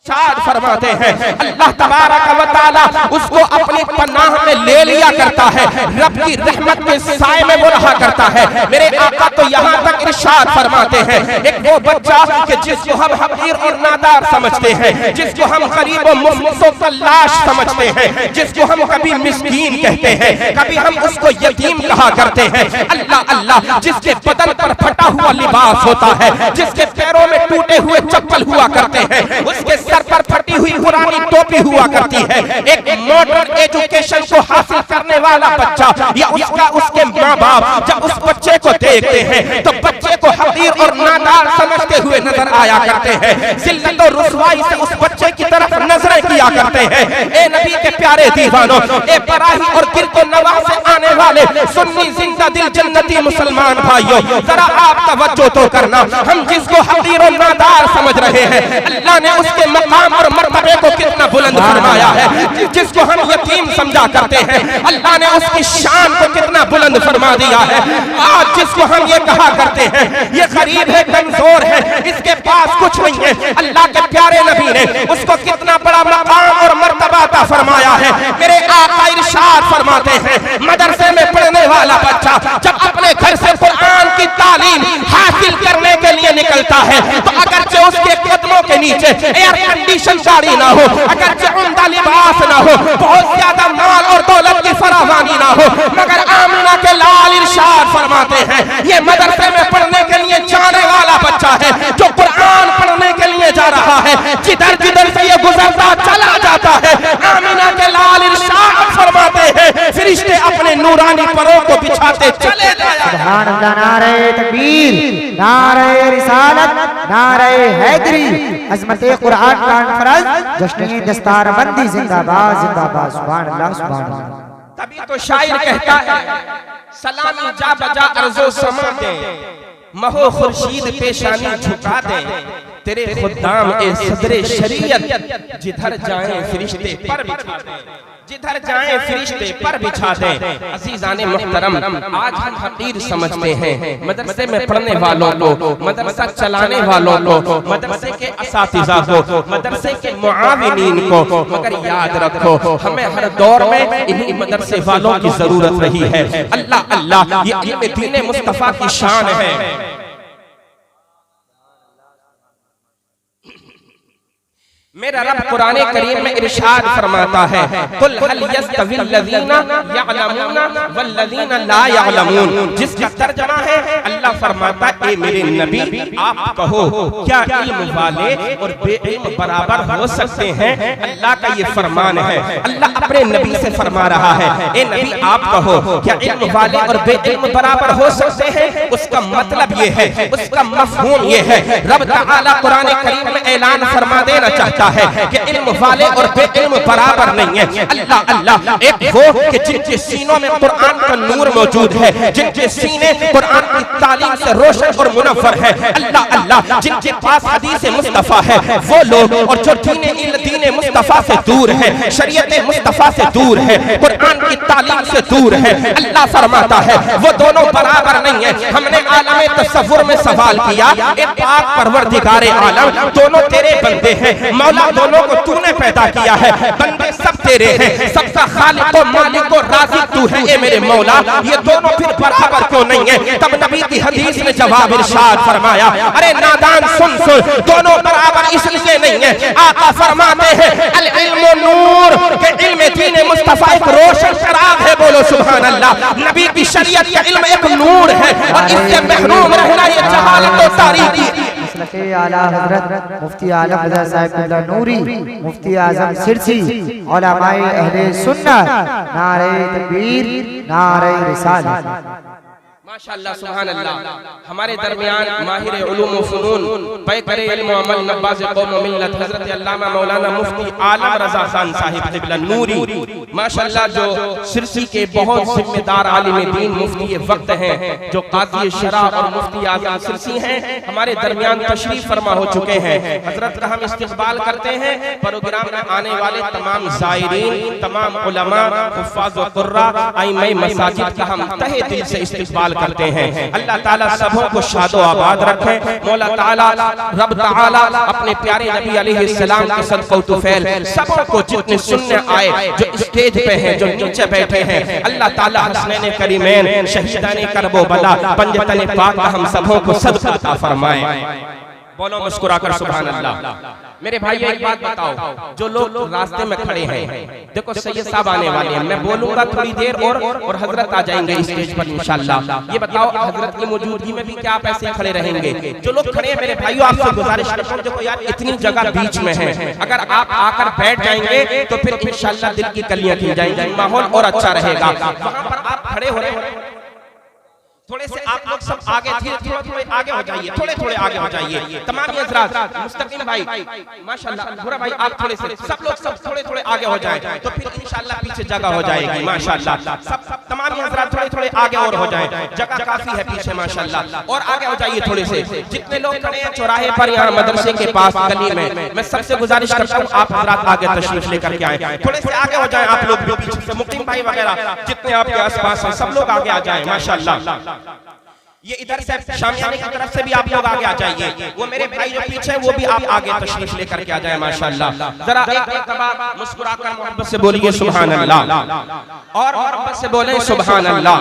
इरशाद फरमाते हैं अल्लाह तबारक व तआला उसको अपनी पनाह में ले लिया करता है, रब की रहमत के साए में वो रहा करता है। मेरे आका तो यहाँ तक इरशाद फरमाते हैं एक वो बच्चा कि जिसको हम हकीर और नादार समझते हैं, जिसको हम गरीब और मुफ्त लाश समझते हैं, जिसको हम कभी मिस्कीन कहते हैं, कभी हम उसको यतीम कहा करते हैं। अल्लाह अल्लाह जिसके बदन पर फटा हुआ लिबास होता है, जिसके पैरों में टूटे हुए चप्पल हुआ करते हैं, उसके सर पर फटी हुई पुरानी टोपी हुआ करती है। एक मॉडर्न एजुकेशन को हासिल करने वाला बच्चा या उसके माँ बाप जब उस बच्चे को देखते हैं तो बच्चे को हकीर और नादार समझते हुए नजर आया करते हैं। जिल्लत और रुसवाई से उस बच्चे की तरफ नजरें किया करते हैं। ए नबी के प्यारे दीवानों, ए बराही और गिरदो नवाह से आने वाले सुन्नी जिंदा दिल जन्नती मुसलमान भाइयों, जरा आप तवज्जो तो करना। हम जिसको हकीर और नादार समझ रहे हैं, अल्लाह ने उसके मकाम और मर्तबे को कितना बुलंद फरमाया है। जिसको हम यतीम समझा करते हैं, अल्लाह ने उसकी शान को कितना बुलंद फरमा दिया है। आज जिसको हम ये कहा करते हैं ये गरीब है, कमजोर है, इसके पास कुछ नहीं है, अल्लाह के प्यारे नबी ने उसको कितना बड़ा मकाम और मर्तबा अता फरमाया है। मेरे आका इरशाद फरमाते हैं मदरसे में पढ़ने वाला बच्चा जब अपने घर से कुरान की तालीम हासिल करने के लिए निकलता है तो अगरचे उसके कदमों के नीचे एयर कंडीशन गाड़ी ना हो, अगरचे उम्दा लिबास ना हो, बहुत ज्यादा माल और दौलत की फरावानी ना हो, मगर आमिना के लाल इरशाद फरमाते हैं ये मदरसे में पढ़ने के लिए जाने वाला बच्चा है जो कुरान पढ़ने के लिए जा रहा है। जिधर जिधर से ये गुजरता चला जाता है, आमिना के लाल इरशाद फरमाते हैं फरिश्ते अपने नूरानी परों को बिछाते चले जाया। सुभान अल्लाह, नारे तकबीर, नारे रिसालत, नारे हैदरी, अज़मते कुरान कॉन्फ्रेंस, जश्न दस्तारबंदी जिंदाबाद जिंदाबाद। सुभान अल्लाह सुभान अल्लाह। तभी तो शायर कहता है सलामी जा बजा अर्ज़ो समा दे, महो खुर्शीद पेशानी झुका दे, तेरे खुदाम ए सदरे शरीयत, जिधर जाए फरिश्ते पर बिछा दे, जिधर जाए फरिश्ते पर बिछा दे। अज़ीज़ाने मुहतरम, आज हम हकीर समझते हैं मदरसे में पढ़ने वालों को, मदरसा चलाने वालों को, मदरसे के असातिज़ा को, मदरसे के मुआविनीन को, मगर याद रखो हमें हर दौर में इन्हीं मदरसे वालों की जरूरत रही है। अल्लाह अल्लाह, ये दीन मुस्तफा की शान है। मेरा रब कुरान करीम में इरशाद फरमाता है कुल हल यस्तविल लज़ीना यअलमूना वल्लज़ीना ला यअलमून, जिसका तर्जुमा है अल्लाह फरमाता है ए मेरे नबी आप कहो क्या इल्म वाले और बेइल्म बराबर हो सकते हैं? अल्लाह का ये फरमान है, अल्लाह अपने नबी से फरमा रहा है ए नबी आप कहो क्या इल्म वाले और बेइल्म बराबर हो सकते हैं? उसका मतलब ये है, उसका मफहूम ये है, रब तआला कुरान करीम में ऐलान फरमा देना चाहता है कि इल्म वाले और बेइल्म बराबर नहीं है। अल्लाह अल्लाह, एक वो कि जिनके सीनों में कुरान का नूर मौजूद है, जिनके सीने कुरान की तालीम से रोशन और मुनव्वर है। अल्लाह अल्लाह, जिनके पास हदीस मुस्तफा है वो लोग, और जो दीन मुस्तफा से दूर है, शरीयत मुस्तफा से दूर है, कुरान की तालीम से दूर है, अल्लाह फरमाता है वो दोनों बराबर नहीं है। हमने आलम तसव्वुर में सवाल किया ए पाक परवरदिगारे आलम, दोनों तेरे बंदे हैं मौला, दोनों को तूने पैदा किया है, बंदे सब तेरे हैं, सबका खालिक और मालिक और राज़िक तू है ए मेरे मौला, ये दोनों फिर बराबर क्यों नहीं है? तब नबी की हदीस में जवाब इरशाद फरमाया अरे नादान सुन सुन, दोनों बराबर इसलिए नहीं है। आका फरमाते हैं अल इल्मु नूर, के इल्म दीन मुस्तफा एक रोशन शराब है, बोलो सुभान अल्लाह। नबी की शरीयत का इल्म एक नूर है और इससे महरूम रहना ये जहालत और तारीकी। आला हजरत मुफ्ती आलम रज़ा साहिब नूरी, मुफ्ती आजम सिरसी, उलमाए अहले सुन्नत, नारे तकबीर, नारे रिसालत। माशाअल्लाह सुभान अल्लाह। हमारे दरमियान माहिर उलूम व फ़ुनून, पैकर इल्म व अमल, नब्बाज़ कौम व मिल्लत, हज़रत अल्लामा मौलाना मुफ्ती आलम रज़ा खान साहिब क़िबला नूरी माशाअल्लाह, जो सिरसी के बहुत जिम्मेदार आलिम दीन मुफ्ती वक्त हैं, जो काज़ी शरा और मुफ्ती आज़म सिरसी हैं, हमारे दरमियान तशरीफ फरमा हो चुके हैं। हज़रत का हम इस्तक़बाल करते हैं। प्रोग्राम में आने वाले तमाम ज़ायरीन, तमाम उलमा, हुफ़्फ़ाज़ व क़ुर्रा, आइम्माए मसाजिद का हम तहे दिल से इस्तक़बाल करते हैं। अल्लाह ताला सबों को शादो आबाद रखे। मौला ताला रब ताला अपने प्यारे नबी अलैहिस्सलाम के सदक़े तुफैल सबों को जितने सुनने आए, जो स्टेज पे हैं, जो नीचे बैठे हैं, अल्लाह ताला हसनैन करीमैन शहीदाने करबला पंजतन पाक का हम सबों को सदका अता फरमाए। बोलो मुस्कुराकर सुभान अल्लाह। मेरे भाई एक बात बताओ, जो लोग रास्ते में खड़े हैं, देखो सैयद साहब आने वाले हैं, मैं बोलूंगा थोड़ी देर और हजरत आ जाएंगे स्टेज पर इंशाअल्लाह। ये बताओ हजरत की मौजूदगी में भी क्या आप ऐसे खड़े रहेंगे? जो लोग खड़े हैं मेरे भाइयों, आपसे गुजारिश करता हूं, देखो यार इतनी जगह बीच में है, अगर आप आकर बैठ जाएंगे तो फिर इंशाअल्लाह दिल की कलियां खिल जाएंगी, माहौल और अच्छा रहेगा। वहां पर आप खड़े हो रहे हैं, थोड़े से आप लोग सब आगे थोड़े आगे हो जाइए, थोड़े आगे हो जाइए। तमाम हज़रात, मुस्तकीम भाई माशाल्लाह, भूरा भाई आप थोड़े से सब लोग सब थोड़े आगे हो जाएं, तो फिर इंशाअल्लाह पीछे जगह हो जाएगी माशाल्लाह। सब तमाम हज़रात थोड़े आगे और हो जाएं, जगह काफी है पीछे माशाल्लाह, और आगे हो जाइए थोड़े से। जितने लोग खड़े हैं चौराहे पर, यहाँ मदरसे के पास गली में, मैं सबसे गुजारिश करता हूँ आप हज़रात आगे तशरीफ लेकर के आए, थोड़े से आगे हो जाए आप लोग भी पीछे से। मुकीम भाई वगैरह जितने आपके आसपास हैं सब लोग आगे आ जाए माशाल्लाह। ये इधर से शामियाने की तरफ से भी आप लोग आगे आ जाइए, वो मेरे भाई जो पीछे है वो भी आप आगे तशरीफ लेकर के आ जाए माशाल्लाह। जरा एक मरतबा मुस्कुराकर मोहब्बत से बोलिए सुभान अल्लाह, और मोहब्बत से बोले सुभान अल्लाह।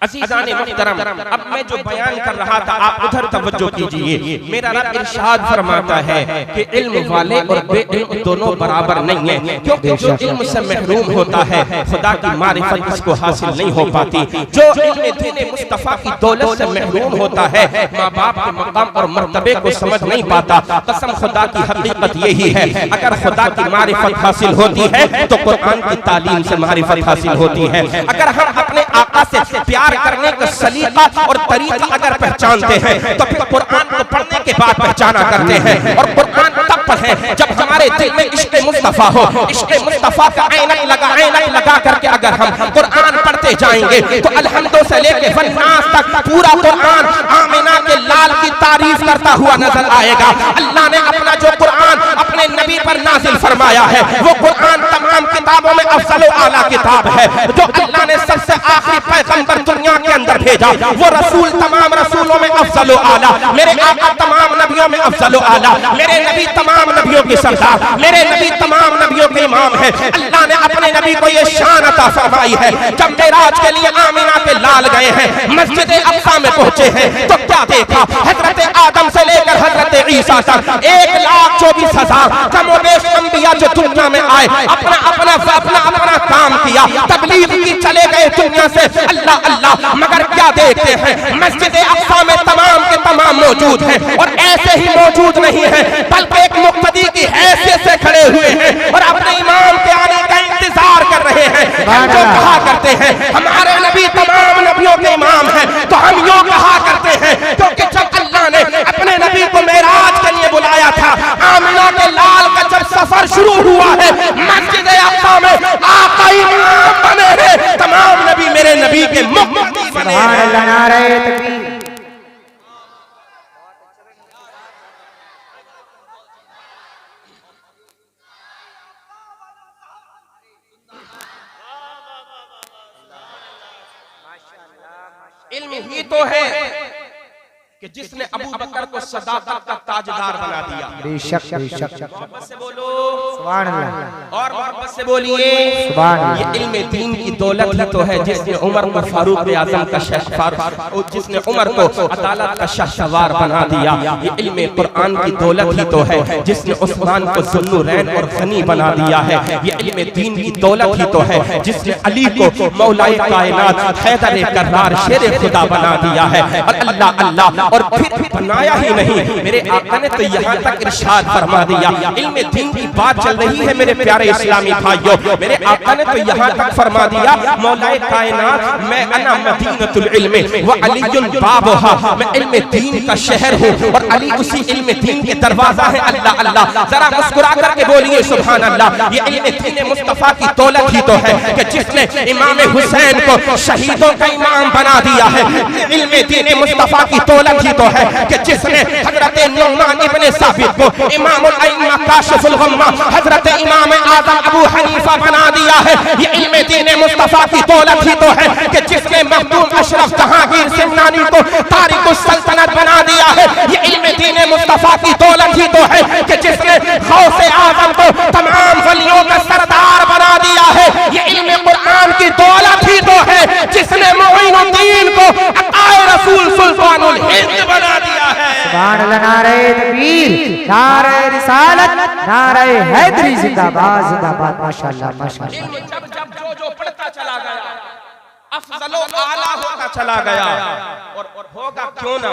अज़ीज़ाने मुहतरम, अब मैं जो बयान कर रहा था आप उधर तवज्जो कीजिए। मेरा रब इरशाद फरमाता है कि इल्म वाले और बेइल्म दोनों बराबर नहीं है, क्योंकि जो इल्म से महरूम होता है खुदा की मारिफत उसको हासिल नहीं हो पाती। जो इल्म दीन मुस्तफा की दौलत से महरूम होता है माँ बाप के मकाम और मर्तबे को समझ नहीं पाता। कसम खुदा की हकीकत यही है, अगर खुदा की मारिफत हासिल होती है तो कुरान की तालीम से मारिफत हासिल होती है। अगर हम अपने आका से प्यार करने का सलीका और तरीका अगर पहचानते हैं तो फिर कुरान को पढ़ने के बाद पहचाना करते हैं। और कुरान तब पढ़ें जब हमारे दिल में इश्क मुस्तफा हो। इश्क मुस्तफा का ऐनक लगा करके अगर हम कुरान पढ़ते जाएंगे तो अलहम्दो से लेके वन्नास तक पूरा कुरान आमिना के लाल की तारीफ करता हुआ नजर आएगा। अल्लाह ने अपना जो कुरान अपने नबी पर नाजिल फरमाया है वो कुरान तमाम किताबों में अफजल व आला किताब है। जो अल्लाह ने सबसे आखिरी पैगंबर दुनिया के अंदर भेजा वो रसूल तमाम रसूलों में अफजल व आला, मेरे आका तमाम नबियों में अफजल व आला, मेरे नबी तमाम नबियों के सरदार, मेरे नबी तमाम नबियों के इमाम है। अल्लाह ने अपने नबी को ये शान अता फरमाई है। जब मेराज के लिए आमिना के लाल गए हैं, मस्जिद अक्सा में पहुंचे हैं तो क्या देखा? हजरत आदम से लेकर हजरत ईसा तक 1,24,000 कमोबेश अंबिया जो दुनिया में आए अपना काम किया, तबलीग की, चले गए दुनिया से। अल्लाह अल्लाह, मगर क्या देखते हैं? मस्जिद अक्सा में तमाम के तमाम मौजूद हैं, और ऐसे ही मौजूद नहीं है बल्कि एक मुक्तदी की हैसियत से खड़े हुए हैं और अपने इमाम के आने का इंतजार कर रहे हैं। हम जो कहा करते हैं हमारे नबी तमाम नबियों के इमाम हैं, तो हम यूं कहा करते हैं क्योंकि जब अल्लाह ने अपने नबी को मेराज के लिए बुलाया था, आमिना के लाल का जब सफर शुरू हुआ है, मस्जिद अक्सा में आका इमाम बने हैं, तमाम नबी मेरे नबी के मुक्तदी बने हैं। नारे तकबीर। इल्म ही तो है कि जिसने अबू बकर को सदाकत का ताजदार बना दिया। बेशक बेशक। मोहब्बत से बोलो सुभान अल्लाह, और मोहब्बत से बोलिए सुभान अल्लाह। ये इल्म दीन की दौलत ही तो है जिसने उमर को फारूक आजम का शहसवार, जिसने उमर को अदालत का शहसवार बना दिया। ये इल्म कुरान की दौलत ही तो है जिसने उस्मान को ज़ुन्नुरैन और गनी बना दिया है। ये इल्म दीन की दौलत ही तो है जिसने अली को मौलाए कायनात हैदर कर्रार शेर खुदा बना दिया है। और अल्लाह अल्लाह, और फिर बनाया ही नहीं, मेरे आका ने तो यहाँ तक इरशाद फरमा दिया। इल्म दीन की बात चल रही है मेरे प्यारे इस्लामी भाइयों, मेरे आका ने तो यहाँ तक फरमा दिया मौलाए कायनात मैं अना मदीनतुल इल्म व अलीयुल बाबुहा, मैं इल्म दीन का शहर हूँ और अली उसी इल्म दीन के दरवाजा है। अल्लाह अल्लाह, जरा मुस्कुरा करके बोलिए सुभान अल्लाह। ये इल्म दीन मुस्तफा की दौलत ही तो है कि जिसने इमाम हुसैन को शहीदों का इमाम बना दिया है। इल्म दीन मुस्तफा की दौलत ही तो है कि जिसने हजरत नुमान इब्ने साबित को इमामुल अइम्मा काशिफुल गम्मा हजरत इमाम आजम अबू हनीफा बना दिया है। ये इल्म दीन मुस्तफा की दौलत ही तो है कि जिसने मखदूम अशरफ जहांगीर सिमनानी को तारिकुस सल्तनत बना दिया है। ये इल्म दीन मुस्तफा की दौलत ही तो है कि जिसने गौसे आजम को तमाम वलियों का सरदार बना दिया है। ये इल्म कुरान की दौलत ही तो है जिसने मोइनुद्दीन को अकाए रसूल सुल्तानुल हिंद बना दिया है। सुभान अल्लाह, नारे तकबीर, नारे रिसालत, नारे हैदरी, जिंदाबाद जिंदाबाद। माशाअल्लाह माशाअल्लाह। जब जो पढ़ता चला गया अफजलो आला होता चला गया। और होगा क्यों ना,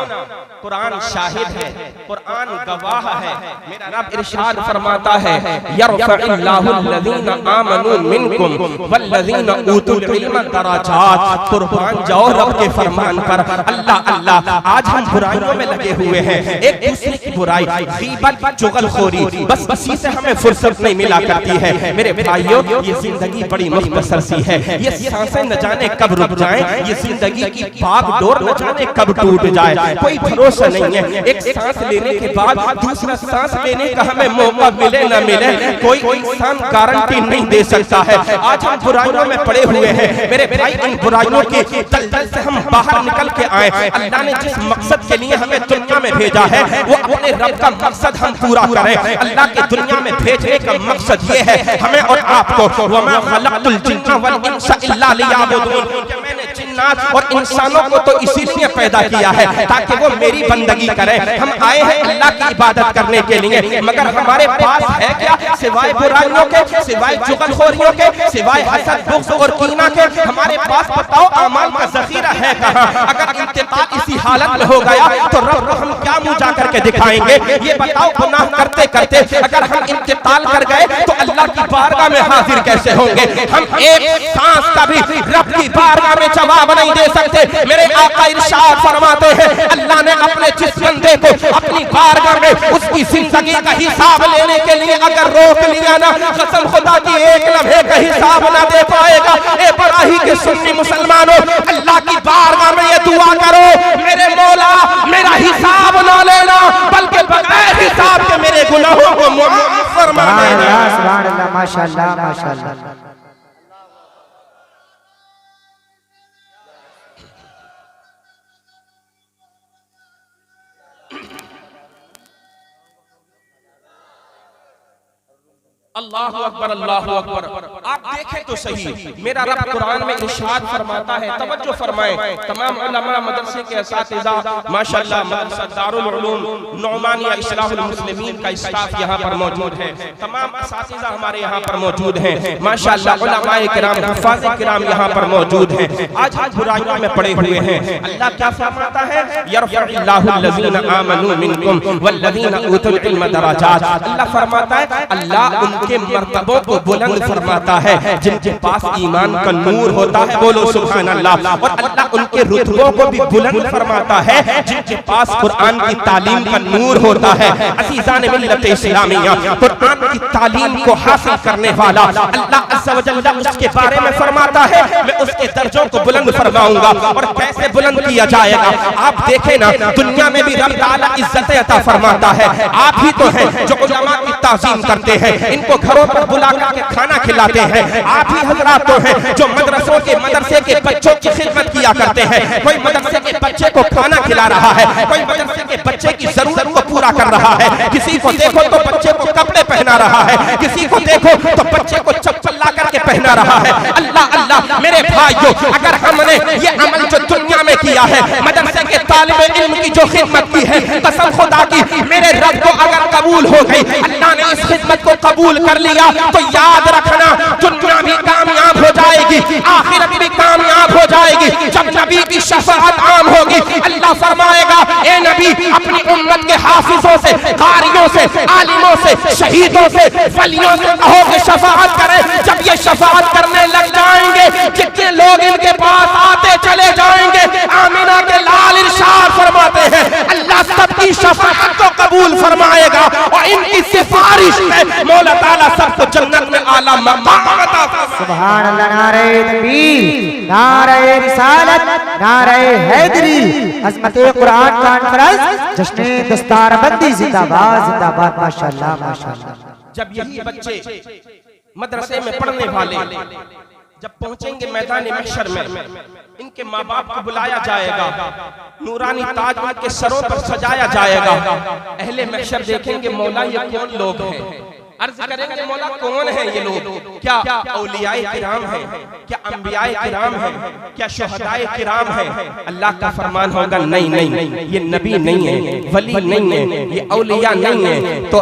कुरान शाहिद है, कुरान गवाह है। मेरा रब इरशाद फरमाता है यरफइल्लाहु अल्लज़ीना आमनू मिनकुम वल्लज़ीना ऊतुल इल्म दराजात। कुर्बान जाओ रब के फरमान पर। अल्लाह अल्लाह, आज हम बुराइयों में लगे हुए हैं, एक दूसरे की बुराई, गीबत, चुगलखोरी, बस इसी से हमें फुर्सत नहीं मिला करती है। मेरे भाइयों, ये जिंदगी बड़ी मुख्तसर सी है। ये सांसें न जाने कब रुक जाएं, ये जिंदगी की बागडोर न जाने कब टूट जाए, कोई भरोसा नहीं है। एक सांस लेने के बाद दूसरा सांस लेने का हमें मौका मिले न मिले, कोई इंसान गारंटी नहीं दे सकता है। आज हम बुराइयों में पड़े हुए हैं। मेरे भाई, इन बुराइयों की दलदल से हम बाहर निकल के आए। अल्लाह ने जिस मकसद के लिए हमें दुनिया में भेजा है, वो अपने रब का मकसद हम पूरा करें। अल्लाह के दुनिया में भेजने का मकसद ये है हमें और आपको, वमा खलक़तुल जिन्ना वल इंसा इल्ला लियअबुदून, मैंने जिन्नात और इंसानों को तो इसीलिए पैदा किया है ताकि वो मेरी बंदगी करें। हम आए हैं अल्लाह की इबादत करने के लिए, मगर हमारे पास है क्या सिवाय बुराइयों के, सिवाय चुगलखोरियों के, सिवाय हसद, बुग़्ज़ और कीना के? हमारे पास बताओ अमाल का ज़ख़ीरा है कहाँ? अगर इंतकाल इसी हालत में हो गया तो रब को हम क्या मुँह जा करके दिखाएंगे? ये बताओ, गुनाह करते करते अगर हम इंतकाल कर गए तो अल्लाह की बारगाह में हाजिर कैसे होंगे? हम एक सांस का भी रब की बारगाह में जवाब नहीं दे सकते। मेरे आका इरशाद फरमाते हैं, अल्लाह ने अपने जिस बंदे को अपनी बारगाह में उसकी जिंदगी का हिसाब लेने के लिए अगर रोक लिया ना, कसम खुदा की एक लम्हे का हिसाब ना दे पाएगा। ए बराही के सुन्नी मुसलमानों, अल्लाह की बारगाह में ये दुआ करो, मेरे मौला मेरा हिसाब ना लेना, बल्कि बगैर हिसाब के मेरे गुनाहों को माफ फरमा देना। सुभान अल्लाह, माशाअल्लाह माशाअल्लाह। अल्लाहु अकबर, अल्लाहु अकबर। आप देखें तो सही, मेरा रब कुरान में इरशाद फरमाता है, तवज्जो फरमाएं, तमाम उलमा मदरसे के असातिज़ा माशाअल्लाह, मदरसा दारुल उलूम नौमानिया इस्लाहुल मुस्लिमीन का स्टाफ यहाँ पर मौजूद है, तमाम असातिज़ा हमारे यहाँ पर मौजूद हैं माशाअल्लाह, उलमाए किराम, हुफ़ाज़े किराम यहाँ पर मौजूद हैं। आज हम बुराइयों में पड़े हुए हैं। अल्लाह क्या फरमाता है? यरफ़इल्लाहु अल्लज़ीना आमनू मिनकुम वल्लज़ीना ऊतुल इल्म दराजात। अल्लाह फरमाता है, अल्लाह के मर्तबों को बुलंद फरमाता है जिनके पास ईमान का नूर होता है, बोलो सुभान अल्लाह। और अल्लाह उनके रुतबों को भी बुलंद फरमाता है जिनके पास कुरान की तालीम का नूर होता है। अज़ीज़ान मिल्लत इस्लामिया, कुरान की तालीम को हासिल करने वाला अल्लाह अज़्ज़ा व जल्ल उसके बारे में फरमाता है, मैं उसके दर्जों को बुलंद फरमाऊंगा। और कैसे बुलंद किया जाएगा? आप देखें ना, दुनिया में भी रब ताला इज्जत अता फरमाता है। आप ही तो हैं जो उलमा की ताज़ीम करते हैं, इनको घरों पर बुला करके खाना खिलाते हैं। आप ही हजरात तो हैं जो मदरसों के मदरसे के बच्चों की खिदमत किया करते हैं। कोई मदरसे के बच्चे को खाना खिला रहा है, कोई मदरसे के बच्चे की जरूरत को पूरा कर रहा है, किसी को देखो तो बच्चे को कपड़े पहना रहा है, किसी को देखो तो बच्चे को चप्पल ला करके पहना रहा है। अल्लाह अल्लाह, मेरे भाइयों, अगर हमने ये अमल जो दुनिया में किया है, मदरसे के तालिबे इल्म की जो खिदमत की है, कसम खुदा की मेरे रब को अगर कबूल हो गई, अल्लाह ने इस खिदमत को कबूल कर लिया, तो याद रखना दुनिया भी कामयाब हो जाएगी, आखिरत भी कामयाब हो जाएगी। जब नबी की शफाअत आम होगी, अल्लाह फरमाएगा, ए नबी अपनी उम्मत के हाफिजों से, कारियों से, आलिमों से, शहीदों से, वलियों से कहो कि शफाअत करें। जब ये शफाअत करने लग जाएंगे, जितने लोग इनके पास आते चले जाएंगे, आमिना के लाल इरशाद फरमाते हैं, अल्लाह सबकी शफाअत को कबूल फरमाएगा और इनकी सिफारिश है मौला ताला सबको जन्नत में आला मकाम अता फरमाएगा। सुभान अल्लाह, नारे तकबीर, नारे रिसालत, नारे हैदरी, अज़मते कुरान कॉन्फ्रेंस, जश्न दस्तारबंदी जिंदाबाद जिंदाबाद। माशाअल्लाह माशाअल्लाह। जब यही बच्चे मदरसे में पढ़ने वाले जब पहुंचेंगे मैदान महशर में, इनके माँ बाप को बुलाया जाएगा, नूरानी ताज उनके सरों पर सजाया जाएगा। अहले महशर देखेंगे मौला ये कौन लोग हैं, अर्ज करेंगे मौला कौन है ये लोग, क्या औलियाए किराम हैं, क्या अंबियाए किराम हैं, क्या शुहदाए किराम हैं। अल्लाह का फरमान होगा नहीं नहीं, ये नबी नहीं है, वली नहीं है, ये औलिया नहीं है। तो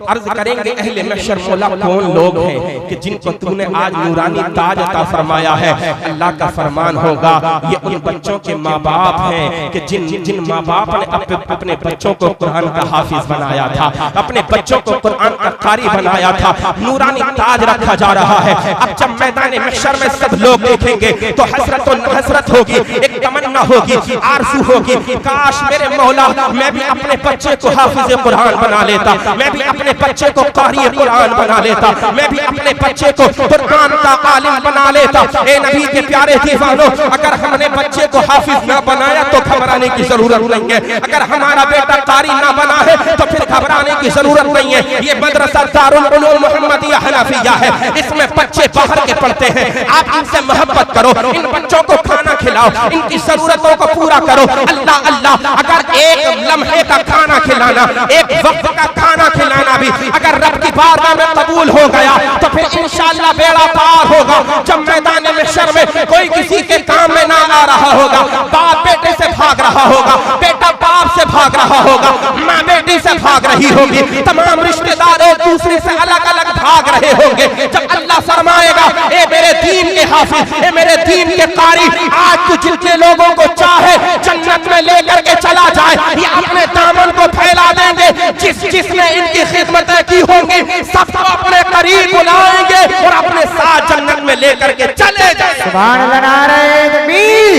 अर्ज करेंगे अहले महशर मौला कौन लोग हैं कि जिनको तूने आज नूरानी ताज अता फरमाया है। अल्लाह का फरमान होगा ये उन बच्चों के माँ बाप हैं कि जिन माँ बाप ने अपने बच्चों को कुरान का हाफिज बनाया था, अपने बच्चों को कुरान का कारी बनाया था, नूरानी ताज रखा जा रहा है। अब जब मैदान महशर में सब लोग देखेंगे तो हसरत होगी, एक तमन्ना होगी, आरज़ू होगी, काश मेरे मौला मैं भी अपने बच्चे को हाफिज कुरान बना लेता, मैं भी अपने बच्चे को कारी कुरान बना लेता, मैं भी अपने बच्चे को कुरान का आलिम बना लेता। ए नबी के प्यारे दीवानों, अगर हमने बच्चे को हाफिज ना बनाया तो घबराने की जरूरत नहीं है। अगर हमारा बेटा कारी ना बना है तो फिर घबराने की जरूरत नहीं है। ये मदरसा दारुल उलूम मुहम्मदिया हनफिया है, इसमें बच्चे बाहर के पढ़ते हैं। आप इनसे मोहब्बत करो, इन बच्चों को खाना खिलाओ, इनकी जरूरतों को पूरा करो। अल्लाह अल्लाह, अगर एक लम्हे का खाना खिलाना, एक वक्त का खाना खिलाना भी अगर रब की बारगाह में कबूल हो गया तो फिर इंशाअल्लाह बेड़ा पार होगा। जब मैदान महशर में कोई किसी के काम में ना आ रहा होगा, बाप बेटे से भाग रहा होगा, बेटा बाप से भाग रहा होगा, माँ बेटी से भाग रही होगी, तमाम रिश्तेदार एक दूसरे से अलग अलग भाग रहे होंगे। जब अल्लाह फरमाएगा ए मेरे दीन के हाफिज, ए मेरे दीन के कारी, आज तू जितने लोगों को चाहे जन्नत में लेकर के चला जाए, ये अपने दामन को फैला देंगे। जिसने इनकी खिदमतें की होंगी सबको अपने करीब बुलाएंगे और अपने साथ जन्नत में लेकर के चले जाएंगे। सुभान अल्लाह, नारे तकबीर,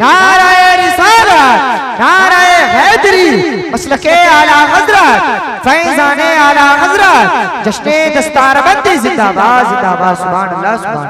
नारे रिसालत, नारे हैदरी, मसलके आला हजरत, फैजाने आला हजरत, जश्ने दस्तारबंदी जिंदाबाद जिंदाबाद। सुभान अल्लाह, सुभान